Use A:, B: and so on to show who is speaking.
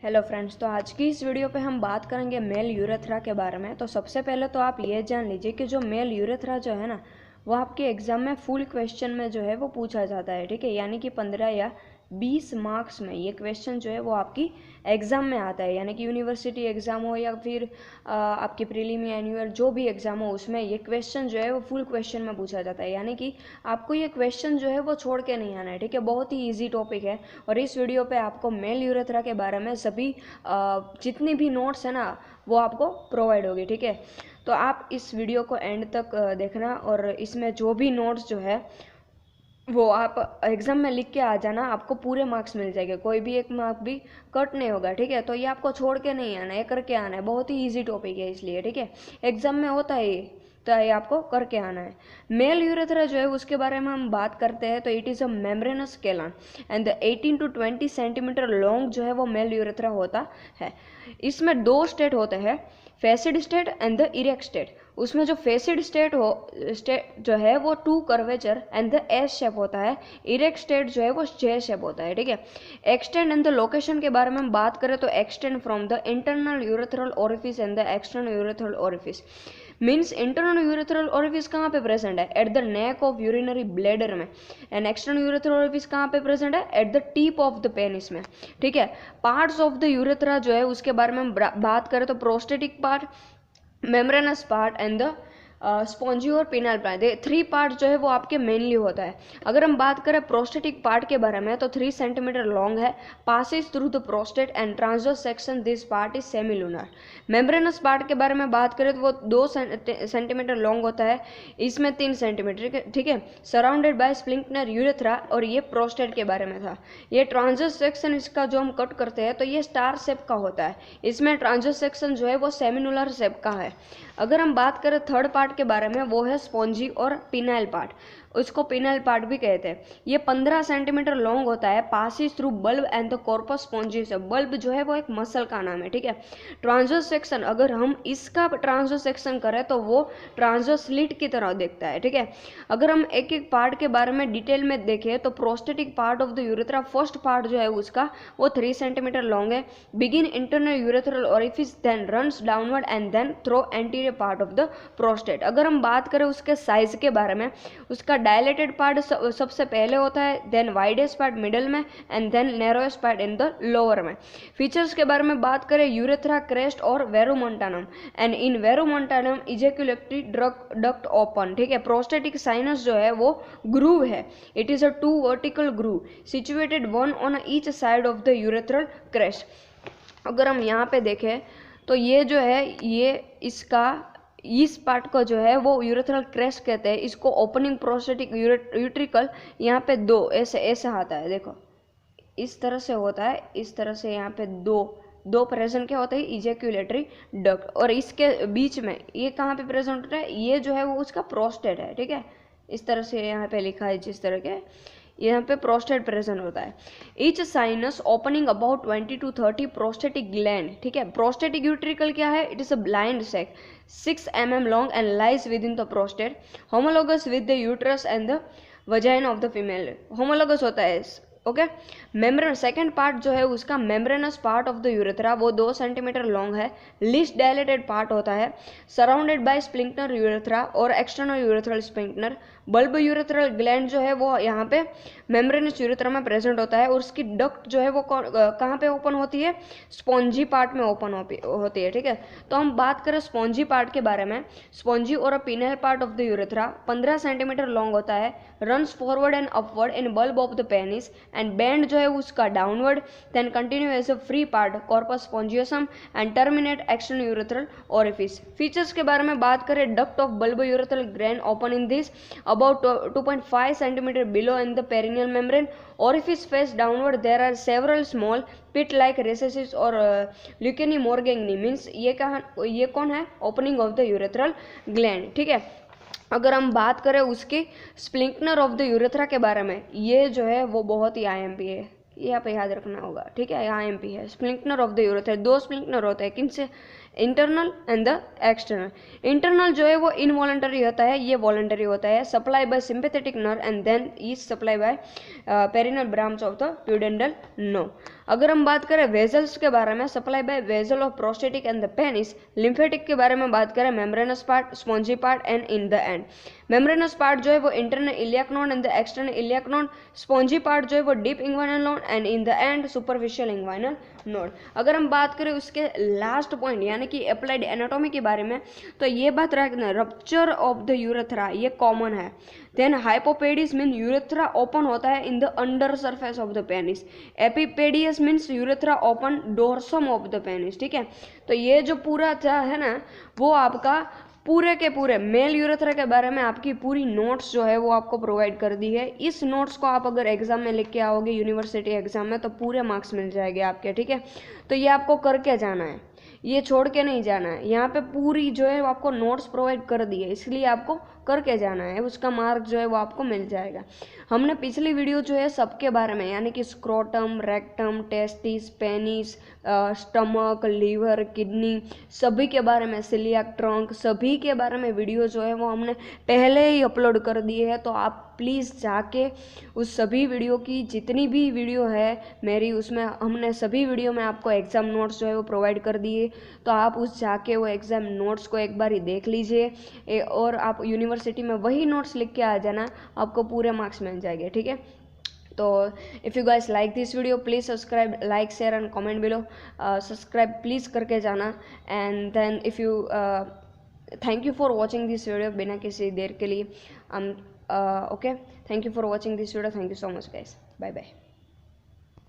A: Hello friends, तो आज की इस वीडियो पे हम बात करेंगे मेल यूरेथ्रा के बारे में। तो सबसे पहले तो आप ये जान लीजिए कि जो मेल यूरेथ्रा जो है ना, वो आपके एग्ज़ाम में फुल क्वेश्चन में जो है वो पूछा जाता है। ठीक है, यानी कि 15 या 20 मार्क्स में ये क्वेश्चन जो है वो आपकी एग्ज़ाम में आता है। यानी कि यूनिवर्सिटी एग्ज़ाम हो या फिर आपकी प्रीलिम या एनुअल जो भी एग्ज़ाम हो, उसमें ये क्वेश्चन जो है वो फुल क्वेश्चन में पूछा जाता है। यानी कि आपको ये क्वेश्चन जो है वो छोड़ के नहीं आना है। ठीक है, बहुत ही ईजी टॉपिक है। और इस वीडियो पे आपको मेल यूरेथ्रा के बारे में सभी जितनी भी नोट्स है ना, वो आपको प्रोवाइड होगी। ठीक है, तो आप इस वीडियो को एंड तक देखना, और इसमें जो भी नोट्स जो है वो आप एग्ज़ाम में लिख के आ जाना, आपको पूरे मार्क्स मिल जाएंगे, कोई भी एक मार्क भी कट नहीं होगा। ठीक है, तो ये आपको छोड़ के नहीं आना है, करके आना है। बहुत ही इजी टॉपिक है इसलिए। ठीक है, एग्ज़ाम में होता है ये, तो ये आपको करके आना है। मेल यूरेथ्रा जो है उसके बारे में हम बात करते हैं, तो it is a membranes scalene and 18 to 20 centimetre long जो है वो मेल यूरेथ्रा होता है। इसमें दो स्टेट होते हैं, flaccid state and the erect state. उसमें जो फेसिड स्टेट जो है वो 2 curvature and the S shape होता है। इरेक्ट स्टेट जो है वो जे शेप होता है। ठीक है, एक्सटेंड एंड द लोकेशन के बारे में हम बात करें तो extend from the internal urethral orifice and the external urethral orifice. Means internal urethral orifice कहाँ पे प्रेजेंट है? At the neck of urinary bladder में। एंड एक्सटर्नल यूरेथ्रल ओरिफिस कहाँ पे प्रेजेंट है? At the tip of the penis में। ठीक है, पार्ट्स ऑफ द यूरेथ्रा जो है उसके बारे में हम बात करें तो prostatic part, membranes part and the spongy और पिनल पार्ट। 3 पार्ट जो है वो आपके मेनली होता है। अगर हम बात करें प्रोस्टेटिक पार्ट के बारे में तो 3 सेंटीमीटर लॉन्ग है, passes through the prostate and transverse section this part is semilunar. Membranes part के बारे में बात करें तो वो 2 सेंटीमीटर लॉन्ग होता है, इसमें 3 सेंटीमीटर। ठीक है, सराउंडेड बाय स्प्लिंक्नर यूरेथ्रा, और ये प्रोस्टेट के बारे में था। ये ट्रांसवर्स सेक्शन इसका जो हम कट करते हैं तो ये स्टार शेप का होता है, इसमें ट्रांसवर्स सेक्शन जो है वो सेमिनुलर शेप का है। अगर हम बात करें थर्ड पार्ट के बारे में, वो है स्पॉन्जी और पिनाइल पार्ट, उसको पिनाइल पार्ट भी कहते हैं। ये 15 सेंटीमीटर लॉन्ग होता है, passes through bulb and the corpus spongin. Bulb जो है वो एक मसल का नाम है। ठीक है, ट्रांसवर्स सेक्शन, अगर हम इसका ट्रांसवर्स सेक्शन करें तो वो ट्रांसवर्स स्लिट की तरह दिखता है। ठीक है, अगर हम एक एक पार्ट के बारे में डिटेल में देखें तो prostatic part of the urethra, first part जो है उसका वो 3 सेंटीमीटर लॉन्ग है, begin internal urethral orifice, then runs downward and then through anterior part of the prostate. अगर हम बात करें उसके साइज के बारे में, उसका डायलेटेड पार्ट सबसे पहले होता है, देन वाइडेस्ट पार्ट मिडल में and then narrowest part in the lower में। फीचर्स के बारे में बात करें, यूरेथ्रा, क्रेस्ट और verumontanum, and in verumontanum ejaculatory duct open. ठीक है, प्रोस्टेटिक साइनस जो है वो ग्रूव है, it is a 2 vertical groove situated one on each side of the urethral crest. अगर हम यहाँ पे देखें तो ये जो है, ये इसका इस पार्ट को जो है वो यूरेथ्रल क्रेस्ट कहते हैं। इसको ओपनिंग प्रोस्टेटिक यूट्रिकल यहाँ पे 2 ऐसे ऐसे आता है, देखो इस तरह से होता है, इस तरह से यहाँ पे दो प्रेजेंट क्या होता है? इजैक्युलेटरी डक्ट। और इसके बीच में ये कहाँ पे प्रेजेंट होता है? ये जो है वो उसका प्रोस्टेट है। ठीक है, इस तरह से यहाँ पे लिखा है, जिस तरह के यहाँ पे प्रोस्टेट प्रेजेंट होता है। Each sinus opening about 20 to 30 prostatic gland. ठीक है, प्रोस्टेटिक यूट्रिकल क्या है? It is a blind sac 6 mm long and lies within the prostate, homologous with the uterus and the vagina of the female. Homologous होता है। Okay, membrane second part जो है उसका membranous part of the urethra, वो 2 centimetre long है, least dilated part होता है, surrounded bye स्प्लिंक्नर urethra और external urethral sphincter. Bulb urethral gland जो है वो यहाँ पे मेम्ब्रेनस यूरेथ्रा में प्रेजेंट होता है, और उसकी डक्ट जो है वो कहाँ पे ओपन होती है? स्पॉन्जी पार्ट में ओपन होती है। ठीक है, तो हम बात करें स्पॉन्जी पार्ट के बारे में, स्पॉन्जी और a penile part of the urethra 15 centimetre long होता है, runs forward and upward in bulb of the penis and bend जो है उसका downward, then continue as a free part corpus spongiosum and terminate external urethral orifice. Features के बारे में बात करें, duct of bulb urethral gland open in this about 2.5 centimeter below in the perineal membrane, orifice face downward, there are several small pit like recesses or Leucini morgagni, means ये कौन है? Opening of the urethral gland. ठीक है, अगर हम बात करें उसकी स्प्लिंक्नर ऑफ द यूरेथ्रा के बारे में, ये जो है वो बहुत ही IMP है, ये आप याद रखना होगा। ठीक है, IMP है। स्प्लिंक्नर ऑफ द यूरेथ्रा, 2 स्प्लिंक्नर होते हैं, किन से? Internal and the external. Internal जो है वो इनवॉलंटरी होता है, ये वॉलंटरी होता है, supply by sympathetic nerve and then is supply by perineal branch of the pudendal nerve. अगर हम बात करें वेजल्स के बारे में, supply by vessel of prostatic and the penis. Lymphatic के बारे में बात करें, membranous part, spongy part and in the end. Membranous part जो है वो internal iliac node and the external iliac node. Spongy part जो है वो deep inguinal node and in the and superficial inguinal node. अगर हम बात करें उसके लास्ट पॉइंट यानी कि अप्लाइड एनाटॉमी के बारे में, तो ये बात रखना, रप्चर ऑफ द यूरेथ्रा ये कॉमन है। Then hypospadias mean urethra open होता है in the under surface of the penis. Epispadias means urethra open dorsum of the penis. ठीक है, तो ये जो पूरा था है ना, वो आपका पूरे के पूरे मेल यूरेथ्रा के बारे में आपकी पूरी नोट्स जो है वो आपको प्रोवाइड कर दी है। इस नोट्स को आप अगर एग्जाम में लिख के आओगे यूनिवर्सिटी एग्जाम में, तो पूरे मार्क्स मिल जाएंगे आपके। ठीक है, तो ये आपको करके जाना है, ये छोड़ के नहीं जाना है। यहाँ पे पूरी जो है वो आपको नोट्स प्रोवाइड कर दी है, इसलिए आपको करके जाना है, उसका मार्क जो है वो आपको मिल जाएगा। हमने पिछली वीडियो जो है सबके बारे में यानी कि scrotum, rectum, testis, penis, stomach, liver, kidney, सभी के बारे में, सिलियाक ट्रंक, सभी के बारे में वीडियो जो है वो हमने पहले ही अपलोड कर दिए है। तो आप प्लीज़ जाके उस सभी वीडियो की जितनी भी वीडियो है मेरी, उसमें हमने सभी वीडियो में आपको एग्ज़ाम नोट्स जो है वो प्रोवाइड कर दिए। तो आप उस जाके वो एग्ज़ाम नोट्स को एक बार ही देख लीजिए और आप यूनिवर्सिटी में वही नोट्स लिख के आ जाना, आपको पूरे मार्क्स मिल जाएंगे। ठीक है, तो if you guys like this video please subscribe, like, share and comment below. Subscribe please करके जाना। And then if you thank you for watching this video बिना किसी देर के लिए। Okay, thank you for watching this video, thank you so much guys, bye bye.